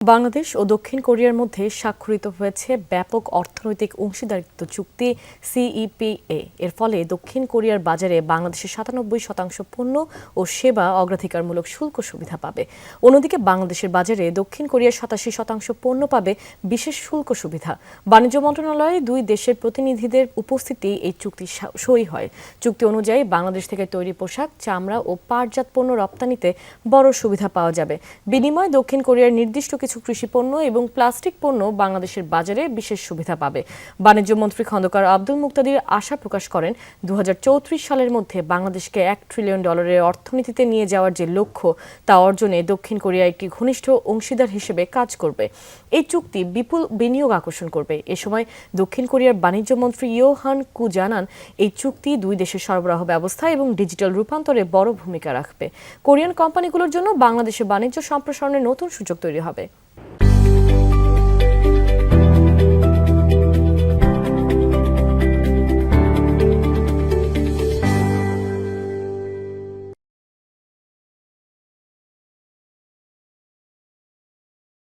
বাংলাদেশ ও দক্ষিণ কোরিয়ার মধ্যে স্বাক্ষরিত হয়েছে ব্যাপক অর্থনৈতিক অংশীদারিত্ব চুক্তি সিইপিএ। এর ফলে দক্ষিণ কোরিয়ার বাজারে বাংলাদেশের ৯৭% পণ্য ও সেবা অগ্রাধিকারমূলক শুল্ক সুবিধা পাবে। অন্যদিকে বাংলাদেশের বাজারে দক্ষিণ কোরিয়ার ৮৭% পণ্য পাবে বিশেষ শুল্ক সুবিধা। বাণিজ্য মন্ত্রণালয়ে দুই দেশের প্রতিনিধিদের উপস্থিতি এই চুক্তি সই হয়। চুক্তি অনুযায়ী বাংলাদেশ থেকে তৈরি পোশাক, চামড়া ও পাটজাত পণ্য রপ্তানিতে বড় সুবিধা পাওয়া যাবে। বিনিময়ে দক্ষিণ কোরিয়ার নির্দিষ্ট কিছু কৃষি পণ্য এবং প্লাস্টিক পণ্য বাংলাদেশের বাজারে বিশেষ সুবিধা পাবে। বাণিজ্য মন্ত্রী খন্দকার আব্দুল মুক্তাদির আশা প্রকাশ করেন, ২০৩৪ সালের মধ্যে বাংলাদেশকে $১ ট্রিলিয়ন অর্থনীতিতে নিয়ে যাওয়ার যে লক্ষ্য তা অর্জনে দক্ষিণ কোরিয়া একটি ঘনিষ্ঠ অংশীদার হিসেবে কাজ করবে। এই চুক্তি বিপুল বিনিয়োগ আকর্ষণ করবে। এ সময় দক্ষিণ কোরিয়ার বাণিজ্য মন্ত্রী ইয়ো হান কু জানান, এই চুক্তি দুই দেশের সরবরাহ ব্যবস্থা এবং ডিজিটাল রূপান্তরে বড় ভূমিকা রাখবে। কোরিয়ান কোম্পানিগুলোর জন্য বাংলাদেশে বাণিজ্য সম্প্রসারণের নতুন সুযোগ তৈরি হবে।